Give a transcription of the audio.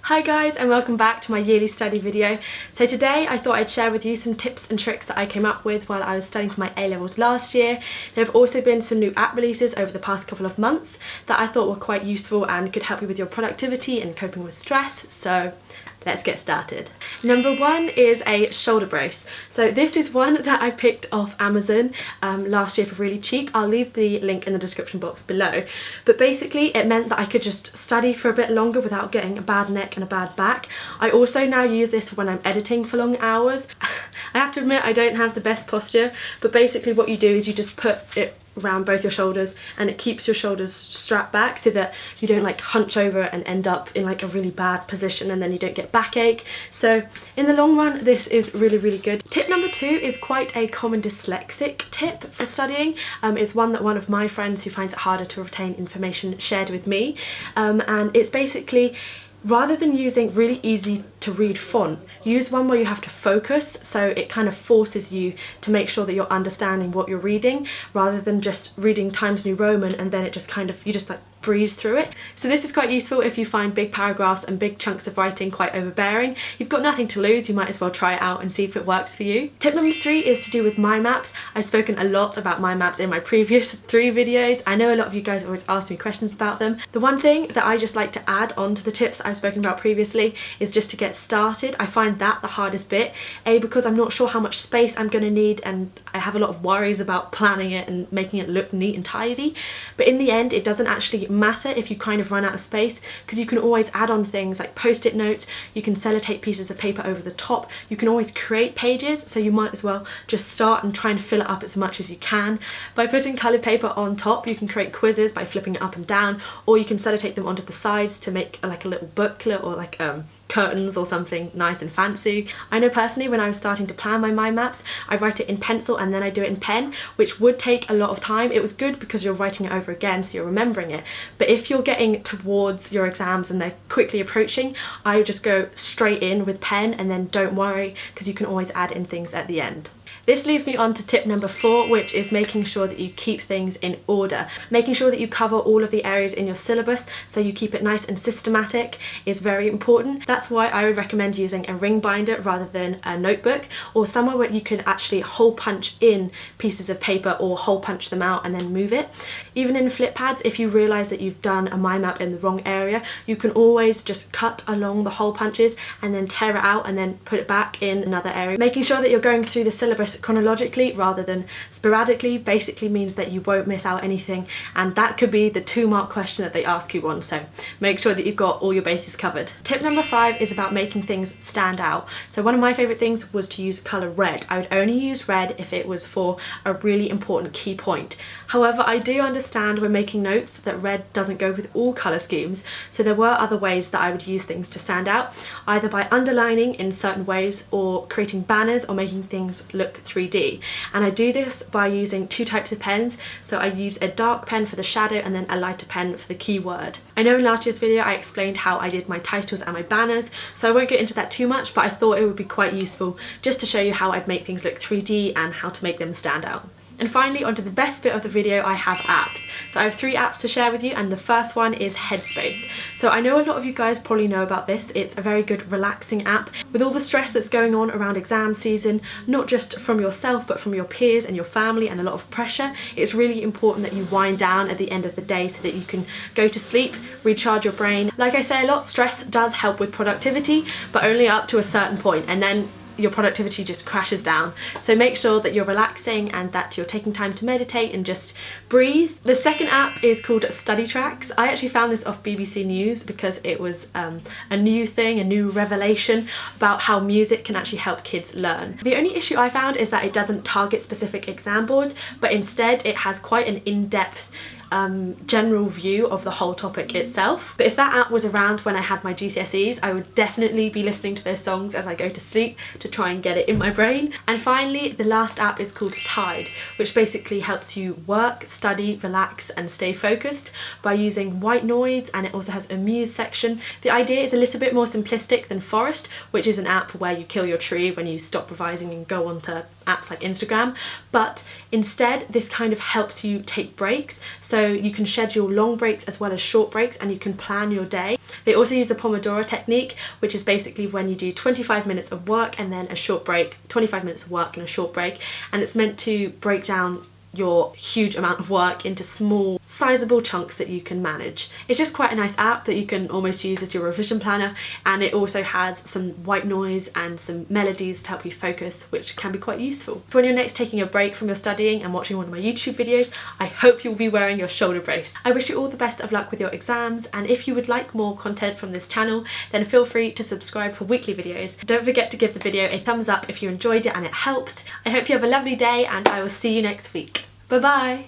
Hi guys, and welcome back to my yearly study video. So today I thought I'd share with you some tips and tricks that I came up with while I was studying for my A-levels last year. There have also been some new app releases over the past couple of months that I thought were quite useful and could help you with your productivity and coping with stress. So let's get started. Number one is a shoulder brace. So this is one that I picked off Amazon last year for really cheap. I'll leave the link in the description box below. But basically it meant that I could just study for a bit longer without getting a bad neck and a bad back. I also now use this when I'm editing for long hours. I have to admit I don't have the best posture, but basically what you do is you just put it around both your shoulders and it keeps your shoulders strapped back so that you don't like hunch over and end up in like a really bad position and then you don't get backache. So in the long run this is really good. Tip number two is quite a common dyslexic tip for studying. It's one that one of my friends who finds it harder to retain information shared with me, and it's basically rather than using really easy to read font, use one where you have to focus, so it kind of forces you to make sure that you're understanding what you're reading rather than just reading Times New Roman and then it just kind of, you just like breeze through it. So this is quite useful if you find big paragraphs and big chunks of writing quite overbearing. You've got nothing to lose, you might as well try it out and see if it works for you. Tip number three is to do with mind maps. I've spoken a lot about mind maps in my previous 3 videos. I know a lot of you guys always ask me questions about them. The one thing that I just like to add on to the tips I've spoken about previously is just to get started. I find that the hardest bit, because I'm not sure how much space I'm going to need and I have a lot of worries about planning it and making it look neat and tidy. But in the end it doesn't actually matter if you kind of run out of space, because you can always add on things like post-it notes, you can sellotape pieces of paper over the top, you can always create pages, so you might as well just start and try and fill it up as much as you can. By putting coloured paper on top you can create quizzes by flipping it up and down, or you can sellotape them onto the sides to make like a little booklet or like curtains or something nice and fancy. I know personally when I was starting to plan my mind maps, I write it in pencil and then I do it in pen, which would take a lot of time. It was good because you're writing it over again so you're remembering it, but if you're getting towards your exams and they're quickly approaching, I would just go straight in with pen and then don't worry because you can always add in things at the end. This leads me on to tip number 4, which is making sure that you keep things in order. Making sure that you cover all of the areas in your syllabus so you keep it nice and systematic is very important. That's why I would recommend using a ring binder rather than a notebook, or somewhere where you can actually hole punch in pieces of paper or hole punch them out and then move it. Even in flip pads, if you realise that you've done a mind map in the wrong area, you can always just cut along the hole punches and then tear it out and then put it back in another area. Making sure that you're going through the syllabus chronologically rather than sporadically basically means that you won't miss out anything, and that could be the 2-mark question that they ask you on, so make sure that you've got all your bases covered. Tip number 5 is about making things stand out. So one of my favourite things was to use colour red. I would only use red if it was for a really important key point. However, I do understand when making notes that red doesn't go with all colour schemes, so there were other ways that I would use things to stand out, either by underlining in certain ways or creating banners or making things look 3D. And I do this by using 2 types of pens. So I use a dark pen for the shadow and then a lighter pen for the keyword. I know in last year's video I explained how I did my titles and my banners, so I won't get into that too much, but I thought it would be quite useful just to show you how I'd make things look 3D and how to make them stand out. And finally, onto the best bit of the video, I have apps. So I have 3 apps to share with you, and the first one is Headspace. So I know a lot of you guys probably know about this. It's a very good relaxing app. With all the stress that's going on around exam season, not just from yourself but from your peers and your family and a lot of pressure, it's really important that you wind down at the end of the day so that you can go to sleep, recharge your brain. Like I say a lot, stress does help with productivity, but only up to a certain point, and then your productivity just crashes down. So make sure that you're relaxing and that you're taking time to meditate and just breathe. The second app is called Study Tracks. I actually found this off BBC News because it was a new thing, a new revelation about how music can actually help kids learn. The only issue I found is that it doesn't target specific exam boards, but instead it has quite an in-depth general view of the whole topic itself. But if that app was around when I had my GCSEs, I would definitely be listening to those songs as I go to sleep to try and get it in my brain. And finally, the last app is called Tide, which basically helps you work, study, relax and stay focused by using white noise, and it also has a muse section. The idea is a little bit more simplistic than Forest, which is an app where you kill your tree when you stop revising and go on to apps like Instagram, but instead this kind of helps you take breaks, so you can schedule long breaks as well as short breaks, and you can plan your day. They also use the Pomodoro technique, which is basically when you do 25 minutes of work and then a short break, 25 minutes of work and a short break, and it's meant to break down your huge amount of work into small, sizable chunks that you can manage. It's just quite a nice app that you can almost use as your revision planner, and it also has some white noise and some melodies to help you focus, which can be quite useful. For when you're next taking a break from your studying and watching one of my YouTube videos, I hope you'll be wearing your shoulder brace. I wish you all the best of luck with your exams, and if you would like more content from this channel, then feel free to subscribe for weekly videos. Don't forget to give the video a thumbs up if you enjoyed it and it helped. I hope you have a lovely day, and I will see you next week. Bye bye!